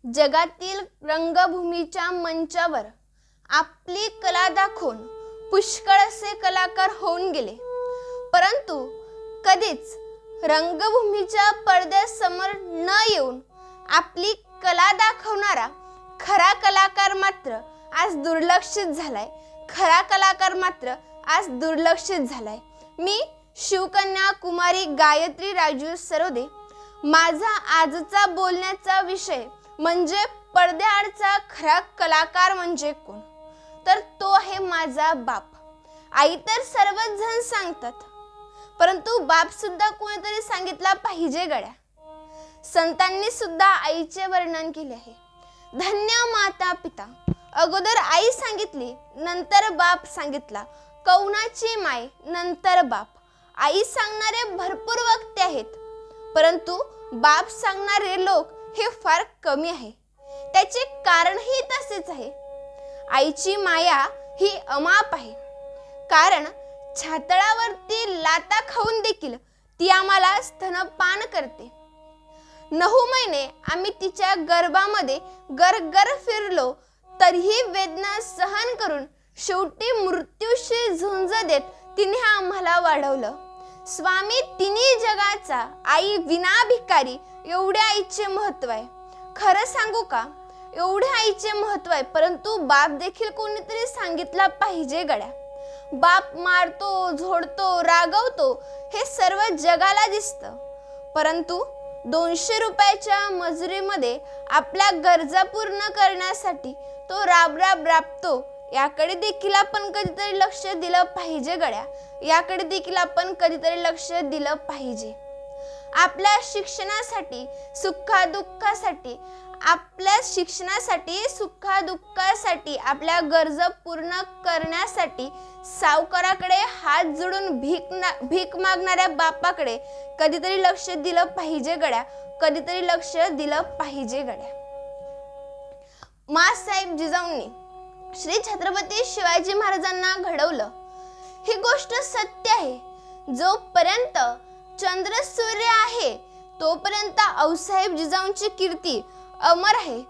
जगातील रंगभूमीच्या मंचावर आपली कला दाखवून पुष्कळसे कलाकार होऊन गेले, परंतु कधीच रंगभूमीच्या पडद्यासमोर न येऊन आपली कला दाखवणारा खरा कलाकार मात्र आज दुर्लक्षित झालाय. मी शिवकन्या कुमारी गायत्री राजू सरोदे. माझा आजचा बोलण्याचा विषय म्हणजे पडद्याआडचा खरा कलाकार म्हणजे कोण, तर तो आहे माझा बाप. आई तर सर्वच जण सांगतात, परंतु बाप सुद्धा कोणीतरी सांगितला पाहिजे गड्या. संतांनी सुद्धा आईचे वर्णन केले आहे. धन्य माता पिता. अगोदर आई सांगितली, नंतर बाप सांगितला. कौनाची माय, नंतर बाप. आई सांगणारे भरपूर वक्ते आहेत, परंतु बाप सांगणारे लोक हे फार कमी आहे. त्याचे कारणही तसेच आहे. आईची माया ही अमाप आहे, कारण छातळावरती लाता खाऊन देखील ती आम्हाला स्तनपान करते. 9 महिने आम्ही तिच्या गर्भामध्ये गरगर फिरलो, तरीही वेदना सहन करून शेवटी मृत्यूशी झुंज देत तिने आम्हाला वाढवलं. स्वामी तिन्ही जगाचा आई विना भिकारी, एवढे आईचे महत्व आहे. खरं सांगू का, एवढे आईचे महत्व आहे, परंतु बाप देखील कोणीतरी सांगितला पाहिजे गड्या. बाप मारतो, झोडतो, रागवतो हे सर्व जगाला दिसतं, परंतु 200 रुपयाच्या मजुरीमध्ये आपल्या गरजा पूर्ण करण्यासाठी तो राबतो. याकडे देखील आपण कधीतरी लक्ष दिलं पाहिजे गड्या. याकडे देखील आपण कधीतरी लक्ष दिलं पाहिजे. आपल्या शिक्षणासाठी, सुखादुःखासाठी, आपल्या गरजा पूर्ण करण्यासाठी सावकाराकडे हात जोडून भीक मागणाऱ्या बापाकडे कधीतरी लक्ष दिलं पाहिजे गड्या. माँसाहेब जिजाऊंनी श्री छत्रपती शिवाजी महाराजांना घडवलं, ही गोष्ट सत्य आहे. जोपर्यंत चंद्र सूर्य आहे तोपर्यंत आऊसाहेब जिजाऊंची कीर्ती अमर आहे.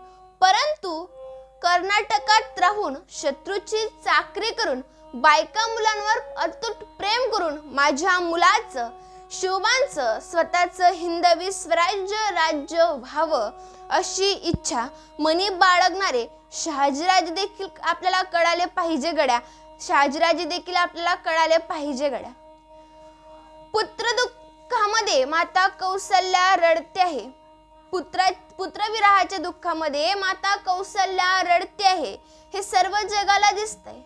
परंतु कर्नाटकात राहून शत्रूची चाकरी करून बायका मुलांवर अतूट प्रेम करून माझ्या मुलाचं, शिवबांचं स्वतःचं हिंदवी स्वराज्य राज्य व्हावं अशी इच्छा मनी बाळगणारे शहाजीराजे देखील आपल्याला कळाले पाहिजे गड्या. पुत्र दुःखामध्ये माता कौसल्या रडते आहे. पुत्रविरहाच्या दुःखामध्ये माता कौसल्या रडते आहे, हे सर्व जगाला दिसतंय.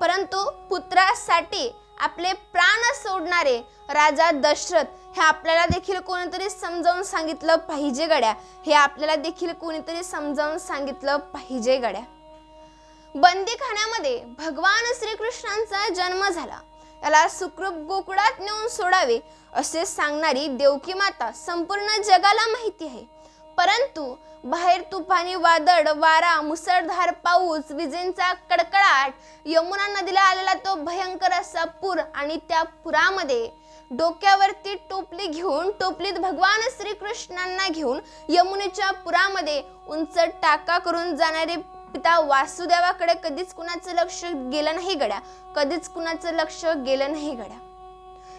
परंतु पुत्रासाठी आपले प्राण सोडणारे राजा दशरथ हे आपल्याला देखील कोणीतरी समजावून सांगितलं पाहिजे गड्या. बंदीखान्यामध्ये भगवान श्रीकृष्णांचा जन्म झाला. याला सुखरूप गोकुळात नेऊन सोडावे असे सांगणारी देवकी माता संपूर्ण जगाला माहिती आहे. परंतु बाहेर तुफानी वादळ वारा, मुसळधार पाऊस, विजेंचा कडकडाट, यमुना नदीला आलेला तो भयंकर असा पूर आणि त्या पुरामध्ये डोक्यावरती टोपलीत भगवान श्रीकृष्णांना घेऊन यमुनेच्या पुरामध्ये उंच टाका करून जाणारे पिता वासुदेवाकडे कधीच कुणाचं लक्ष गेलं नाही गड्या.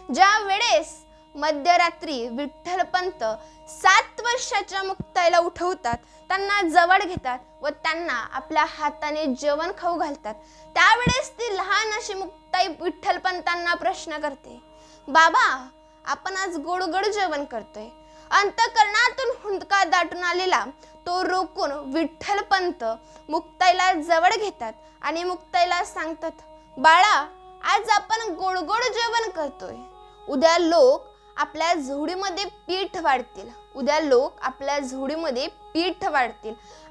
ज्या वेळेस मध्यरात्री विठ्ठलपंत 7 वर्षाच्या मुक्ताईला उठवतात, त्यांना जवळ घेतात व त्यांना आपल्या हाताने जेवण खाऊ घालतात, त्यावेळेस ती लहान अशी मुक्ताई विठ्ठलपंतांना प्रश्न करते, बाबा आपण आज गोड गोड जेवण करतोय. अंतःकरणातून हुंदका दाटून आलेला तो रोखून विठ्ठलपंत मुक्ताईला जवळ घेतात आणि मुक्ताईला सांगतात, बाळा आज आपण गोड गोड जेवण करतोय. उद्या लोक आपल्या झोळीमध्ये पीठ वाढतील.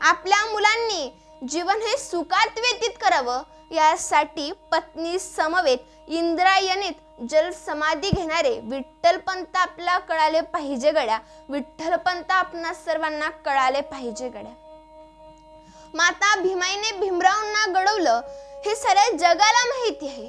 आपल्या मुलांनी जीवन हे सुखात व्यतीत करावं यासाठी पत्नी समवेत इंद्रायणीत जल समाधी घेणारे विठ्ठलपंत आपल्याला कळाले पाहिजे गड्या. आपणा सर्वांना कळाले पाहिजे गड्या. माता भीमाईने भीमरावांना घडवलं हे साऱ्या जगाला माहिती आहे,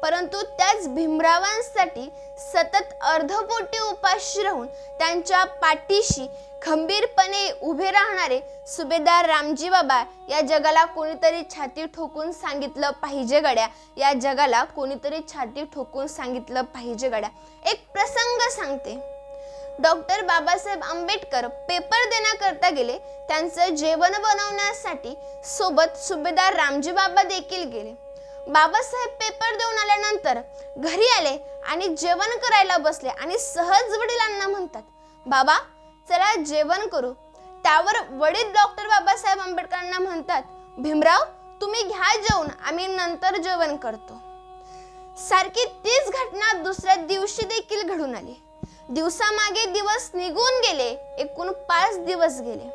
परंतु त्याच भीमरावांसाठी सतत अर्धपोटी उपाशी राहून त्यांच्या पाठीशी खंबीरपणे उभे राहणारे सुभेदार रामजी बाबा या जगाला कोणीतरी छाती ठोकून सांगितलं पाहिजे गड्या. या जगाला कोणीतरी छाती ठोकून सांगितलं पाहिजे गड्या. एक प्रसंग सांगते. डॉक्टर बाबासाहेब आंबेडकर पेपर देण्याकरता गेले. त्यांचं जेवण बनवण्यासाठी सोबत सुभेदार रामजी बाबा देखील गेले. बाबासाहेब पेपर देऊन आल्यानंतर घरी आले आणि जेवण करायला बसले आणि सहज वडिलांना म्हणतात, बाबा चला जेवण करू. त्यावर वडील डॉक्टर बाबासाहेब आंबेडकरांना म्हणतात, भीमराव तुम्ही घ्या जेवण, आम्ही नंतर जेवण करतो. सारखी तीच घटना दुसऱ्या दिवशी देखील घडून आली. दिवसामागे दिवस निघून गेले. एकूण 5 दिवस गेले.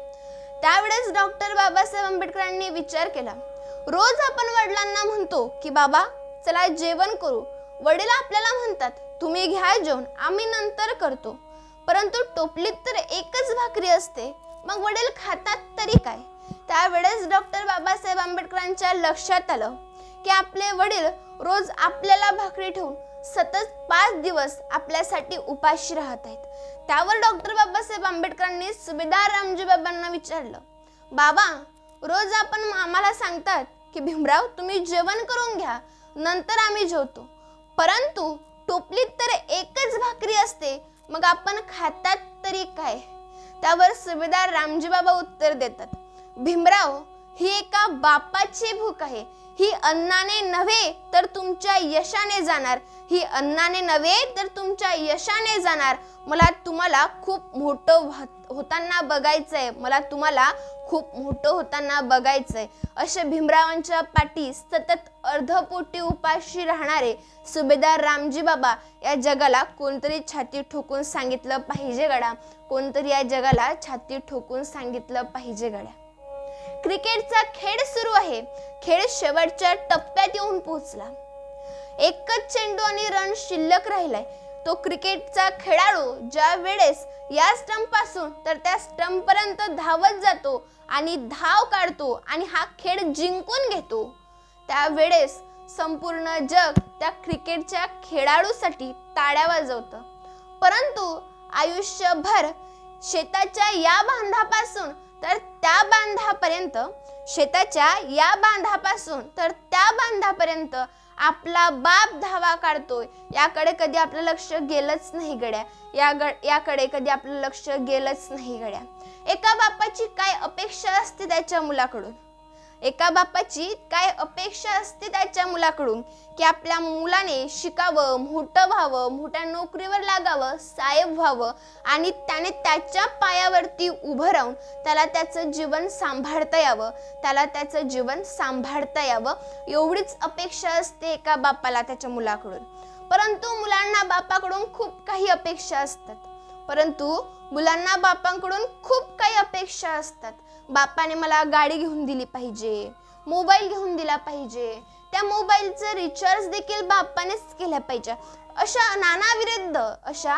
त्यावेळेस डॉक्टर बाबासाहेब आंबेडकरांनी विचार केला, रोज आपण वडिलांना म्हणतो की बाबा चला जेवण करू. वडील आपल्याला म्हणतात तुम्ही घ्या जेवण, आम्ही नंतर करतो. परंतु टोपलीत तर एकच भाकरी असते, मग वडील खातात तरी काय? त्यावेळेस डॉक्टर बाबासाहेब आंबेडकरांच्या लक्षात आलं की आपले वडील रोज आपल्याला भाकरी ठेवून सतत 5 दिवस आपल्यासाठी उपाशी राहत आहेत. त्यावर डॉक्टर बाबासाहेब आंबेडकरांनी सुभेदार रामजी बाबांना विचारलं, बाबा रोज आपण आम्हाला सांगतात की भीमराव तुम्ही जेवण करून घ्या, नंतर आम्ही जेवतो. परंतु टोपलीत तर एकच भाकरी असते, मग आपण खातात तरी काय? त्यावर सुभेदार रामजी बाबा उत्तर देतात, भीमराव ही एका बापाची भूक आहे. ही अन्नाने नव्हे तर तुमच्या यशाने जाणार. ही अन्नाने नव्हे तर तुमच्या यशाने जाणार. मला तुम्हाला खूप मोठं होताना बघायचंय. मला तुम्हाला खूप मोठं होताना बघायचंय. असे भीमरावांच्या पाठी सतत अर्धपोटी उपाशी राहणारे सुभेदार रामजी बाबा या जगाला कोणतरी छाती ठोकून सांगितलं पाहिजे गड्या. कोणतरी या जगाला छाती ठोकून सांगितलं पाहिजे गड्या. क्रिकेटचा खेळ सुरू आहे. खेळ शेवटच्या टप्प्यात येऊन पोहोचला. एकच चेंडू आणि रन शिल्लक राहिलाय. तो क्रिकेटचा खेळाडू ज्या वेळेस या स्टंप पासून तर त्या स्टंप पर्यंत धावत जातो आणि धाव काढतो आणि हा खेळ जिंकून घेतो, त्यावेळेस संपूर्ण जग त्या क्रिकेटच्या खेळाडूसाठी टाळ्या वाजवतं. परंतु आयुष्यभर शेताच्या या बांधापासून तर त्या बांधापर्यंत, शेताच्या या बांधापासून तर त्या बांधापर्यंत आपला बाप धावा काढतोय, याकडे कधी आपलं लक्ष गेलंच नाही गड्या. याकडे कधी आपलं लक्ष गेलंच नाही गड्या. एका बापाची काय अपेक्षा असते त्याच्या मुलाकडून? एका बापाची काय अपेक्षा असते त्याच्या मुलाकडून की आपल्या मुलाने शिकावं, मोठं व्हावं, मोठ्या नोकरीवर लागावं, साहेब व्हावं आणि त्याने त्याच्या पायावरती उभं राहून त्याला त्याचं जीवन सांभाळता यावं, त्याला त्याचं जीवन सांभाळता यावं, एवढीच अपेक्षा असते एका बापाला त्याच्या मुलाकडून. परंतु मुलांना बापाकडून खूप काही अपेक्षा असतात. परंतु मुलांना बापांकडून खूप काही अपेक्षा असतात. बापाने मला गाडी घेऊन दिली पाहिजे, मोबाईल घेऊन दिला पाहिजे, त्या मोबाईलचं रिचार्ज देखील बापानेच केल्या पाहिजे. अशा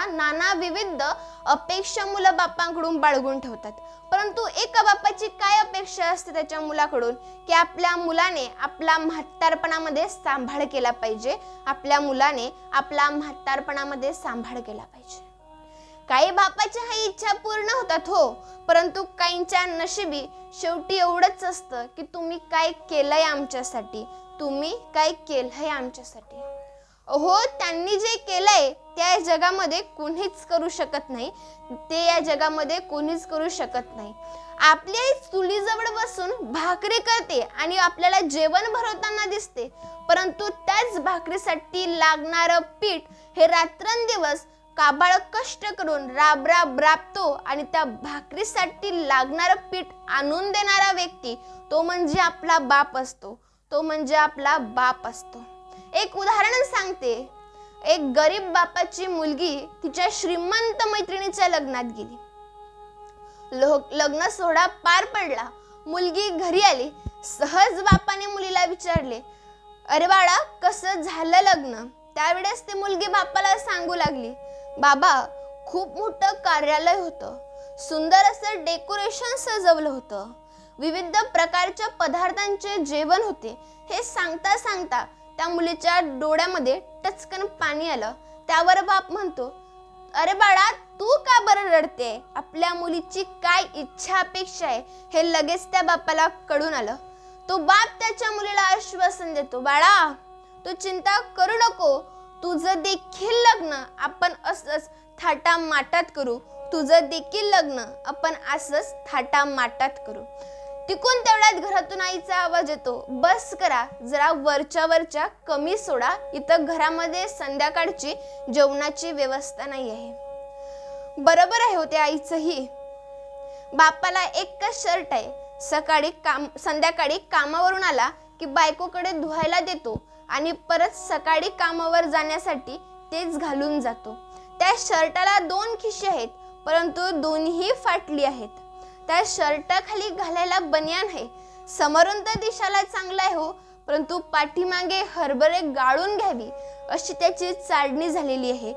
नाना विविध अपेक्षा मुलं बापांकडून बाळगून ठेवतात. परंतु एका बापाची काय अपेक्षा असते त्याच्या मुलाकडून की आपल्या मुलाने आपला म्हातारपणामध्ये सांभाळ केला पाहिजे. आपल्या मुलाने आपला म्हातारपणामध्ये सांभाळ केला पाहिजे. काही बापाच्या ही इच्छा पूर्ण होतात हो, परंतु काहींच्या नशिबी शेवटी एवढंच असतं की तुम्ही काय केलंय आमच्यासाठी, तुम्ही काय केलंय आमच्यासाठी. हो, त्यांनी जे केलंय त्या जगामध्ये कोणीच करू शकत नाही. ते या जगामध्ये कोणीच करू शकत नाही. आपली आई चुलीजवळ बसून भाकरी करते आणि आपल्याला जेवण भरवताना दिसते, परंतु त्याच भाकरीसाठी लागणारं पीठ हे रात्रंदिवस काबाळ कष्ट करून राबतो आणि त्या भाकरीसाठी लागणारं पीठ आणून देणारा व्यक्ती तो म्हणजे आपला बाप असतो. तो म्हणजे आपला बाप असतो. एक उदाहरण सांगते. एक गरीब बापाची मुलगी तिच्या श्रीमंत मैत्रिणीच्या लग्नात गेली. लग्न सोहळा पार पडला. मुलगी घरी आली. सहज बापाने मुलीला विचारले, अरे बाळा कसं झालं लग्न? त्यावेळेस ती मुलगी बापाला सांगू लागली, बाबा खूप मोठं कार्यालय होतं, सुंदर असं डेकोरेशन सजवलं होतं, विविध प्रकारच्या पदार्थांचे जेवण होते. हे सांगता सांगता त्या मुलीच्या डोळ्यामध्ये टचकन पाणी आलं. त्यावर बाप म्हणतो, अरे बाळा, तू का बरं रडते? आपल्या मुलीची काय इच्छा अपेक्षा आहे हे लगेच त्या बापाला कळून आलं. तो बाप त्याच्या मुलीला आश्वासन देतो, बाळा, तू चिंता करू नको, तुझं देखील लग्न आपण असंच थाटामाटात करू. तुझं देखील लग्न आपण असंच थाटामाटात करू. तिकून तेवढ्यात घरातून आईचा आवाज येतो, बस करा, जरा वरच्या कमी सोडा, इथं घरामध्ये संध्याकाळची जेवणाची व्यवस्था नाही आहे. बरोबर आहे होते आईचंही. बापाला एकच शर्ट आहे, संध्याकाळी कामावरून आला की बायकोकडे धुवायला देतो आणि परत सकाळी कामावर जाण्यासाठी तेच घालून जातो. त्या शर्टाला 2 खिसे आहेत, परंतु दोन्ही फाटली आहेत. त्या शर्टाखाली घालायला बनियान आहे. समोरून तर दिसायला चांगला आहे हो, परंतु पाठीमागे हरभरे गाळून घ्यावी अशी त्याची चाळणी झालेली आहे,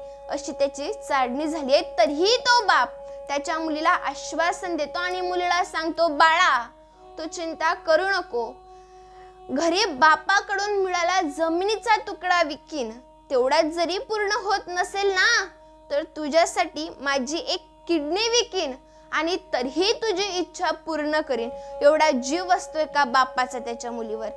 तरीही तो बाप त्याच्या मुलीला आश्वासन देतो आणि मुलीला सांगतो, बाळा, तू चिंता करू नको, घरी बापाकडून मिळाला जमिनीचा तुकडा विकीन, तेवढ्यात जरी पूर्ण होत नसेल ना, तर तुझ्यासाठी माझी एक किडनी विकीन आणि तरीही तुझी इच्छा पूर्ण करीन. एवढा जीव असतोय का बापाचा त्याच्या मुलीवर?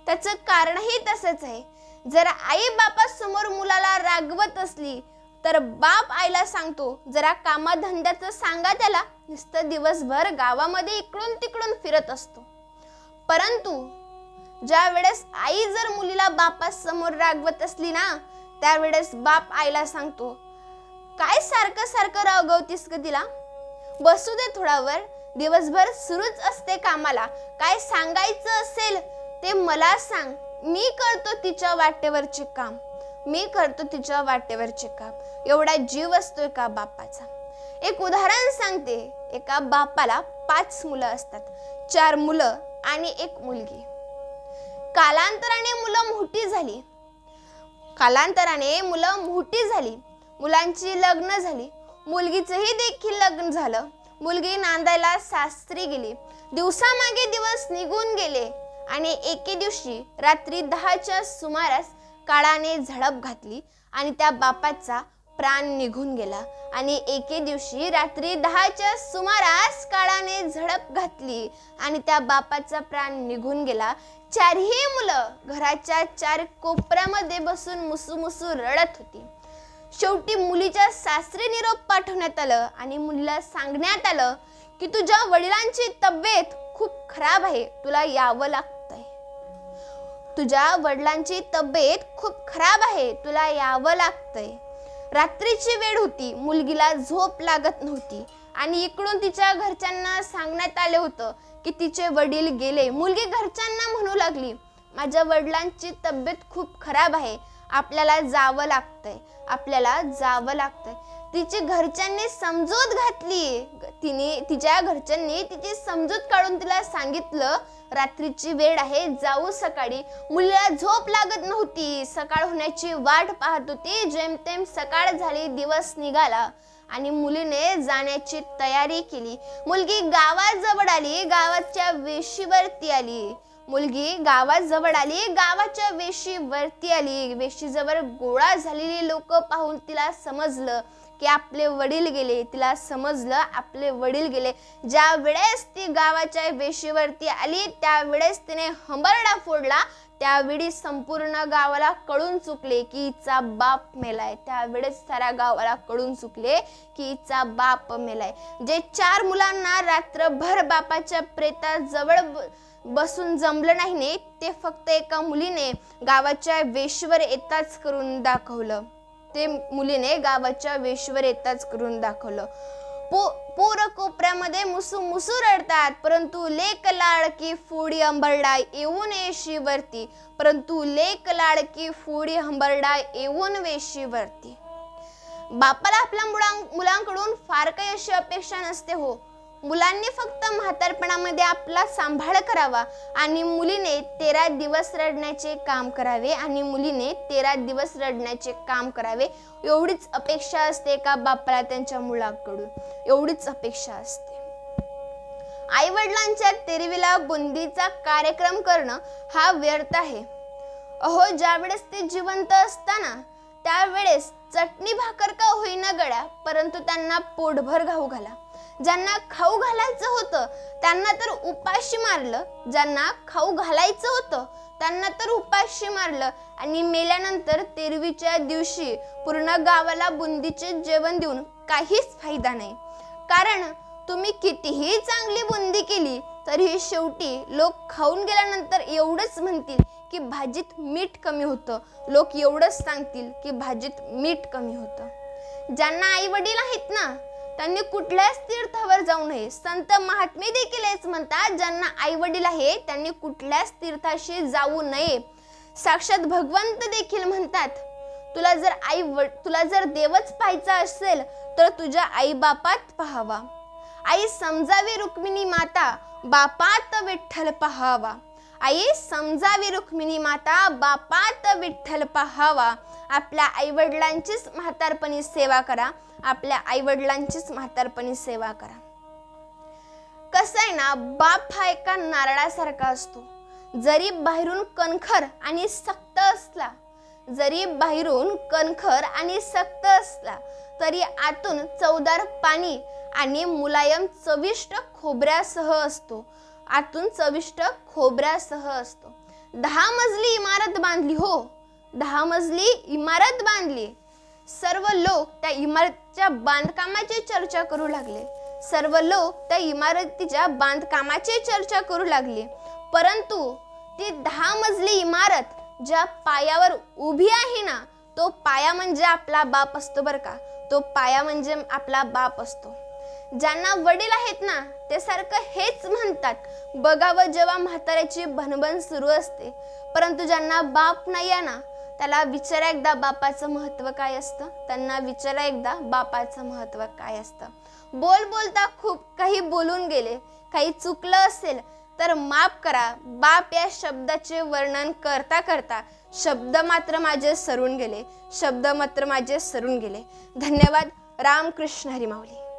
त्याचं कारणही तसंच आहे. जर आई बापासमोर मुलाला रागवत असली तर बाप आईला सांगतो, जरा कामाधंद्याचं सांगा त्याला, नुसतं दिवसभर गावामध्ये इकडून तिकडून फिरत असतो. परंतु ज्या वेळेस आई जर मुलीला बापासमोर रागवत असली ना, त्यावेळेस बाप आईला सांगतो, काय सारखं रागवतीस ग तिला? बसू दे थोडावर, दिवसभर सुरूच असते कामाला, काय सांगायचं असेल ते मला सांग, मी करतो तिच्या वाटेवरचे काम. एवढा जीव असतोय का बापाचा? एक उदाहरण सांगते. एका बापाला 5 मुलं असतात, 4 मुलं आणि 1 मुलगी. कालांतराने मुलं मोठी झाली, मुलांची लग्न झाली, मुलगीचंही देखील लग्न झालं. मुलगी नांदायला सासरी गेली. दिवसामागे दिवस निघून गेले आणि एके दिवशी रात्री 10च्या सुमारास काळाने झडप घातली आणि त्या बापाचा प्राण निघून गेला. चारही मुलं घराच्या 4 कोपऱ्यामध्ये बसून मुसू रडत होती. शेवटी मुलीच्या सासरी निरोप पाठवण्यात आलं आणि मुलीला सांगण्यात आलं की तुझ्या वडिलांची तब्येत खूप खराब आहे, तुला यावं लागतंय. रात्रीची वेळ होती, मुलगीला झोप लागत नव्हती आणि इकडून तिच्या घरच्यांना सांगण्यात आले होतं की तिचे वडील गेले. मुलगी घरच्यांना म्हणू लागली, माझ्या वडिलांची तब्येत खूप खराब आहे, आपल्याला जावं लागतंय. तिच्या घरच्यांनी समजूत घातली. तिच्या घरच्यांनी तिची समजूत काढून तिला सांगितलं, रात्रीची वेळ आहे, जाऊ सकाळी. मुलीला झोप लागत नव्हती, सकाळ होण्याची वाट पाहत होती. जेमतेम सकाळ झाली, दिवस निघाला आणि मुलीने जाण्याची तयारी केली. मुलगी गावाजवळ आली, गावाच्या वेशीवरती आली. वेशीजवळ गोळा झालेली लोक पाहून तिला समजलं की आपले वडील गेले. ज्या वेळेस ती गावाच्या वेशीवरती आली त्यावेळेस तिने हंबरडा फोडला. त्यावेळी संपूर्ण गावाला कळून चुकले की हिचा बाप मेलाय. साऱ्या गावाला कळून चुकले की हिचा बाप मेलाय. जे 4 मुलांना रात्रभर बापाच्या प्रेताजवळ बसून जमलं नाही, ते फक्त एका मुलीने गावाच्या वेशीवर येताच करून दाखवलं. पूर कोपऱ्यामध्ये मुसू रडतात, परंतु लेक लाडकी फोडी हंबरडा येऊन वेशीवरती. बापाला आपल्या मुलांकडून फार काही अशी अपेक्षा नसते हो. मुलांनी फक्त म्हातारपणामध्ये आपला सांभाळ करावा आणि मुलीने 13 दिवस रडण्याचे काम करावे, एवढीच अपेक्षा असते का बापाला त्यांच्या मुलाकडून, आई वडिलांच्या तेरवीला बुंदीचा कार्यक्रम करणं हा व्यर्थ आहे. अहो, ज्यावेळेस ते जिवंत असताना त्यावेळेस चटणी भाकर का होईना गड्या, परंतु त्यांना पोटभर खाऊ घाला. ज्यांना खाऊ घालायचं होतं त्यांना तर उपाशी मारलं, ज्यांना खाऊ घालायचं होतं त्यांना तर उपाशी मारलं आणि मेल्यानंतर तेरवीच्या दिवशी पूर्ण गावाला बुंदीचे जेवण देऊन काहीच फायदा नाही. कारण तुम्ही कितीही चांगली बुंदी केली तरीही शेवटी लोक खाऊन गेल्यानंतर एवढंच म्हणतील की भाजीत मीठ कमी होतं. लोक एवढंच सांगतील की भाजीत मीठ कमी होतं. ज्यांना आई वडील आहेत ना त्यांनी कुठल्याच तीर्थावर जाऊ नये. संत महात्मे देखील हेच म्हणतात, ज्यांना आई वडील आहे त्यांनी कुठल्याच तीर्थाशी जाऊ नये. साक्षात भगवंत देखील म्हणतात, तुला जर देवच पाहायचा असेल तर तुझ्या आई बापात पाहावा. आई समजावी रुक्मिणी माता, बापात विठ्ठल पाहावा. आई समजावी रुक्मिणी माता, बापात विठ्ठल पाहावा. आपल्या आई वडिलांचीच म्हातारपणी सेवा करा. आपल्या आई वडिलांचीच म्हातारपणी सेवा करा. कसं आहे ना, बाप हा एका नारळासारखा असतो. जरी बाहेरून कणखर आणि सक्त असला तरी आतून चवदार पाणी आणि मुलायम चविष्ट खोबऱ्यासह असतो. 10 मजली इमारत बांधली हो, 10 मजली इमारत बांधली. सर्व लोक त्या इमारतीच्या बांधकामाची चर्चा करू लागले. परंतु ती 10 मजली इमारत ज्या पायावर उभी आहे ना, तो पाया म्हणजे आपला बाप असतो बरं का. तो पाया म्हणजे आपला बाप असतो. ज्यांना वडील आहेत ना ते सारखं हेच म्हणतात, बघावं जेव्हा म्हाताऱ्याची भणभण सुरू असते. परंतु ज्यांना बाप नाही आहे ना त्याला विचारा एकदा बापाचं महत्त्व काय असतं. बोलता खूप काही बोलून गेले, काही चुकलं असेल तर माफ करा. बाप या शब्दाचे वर्णन करता करता शब्द मात्र माझे सरून गेले. धन्यवाद. रामकृष्ण हरी माऊली.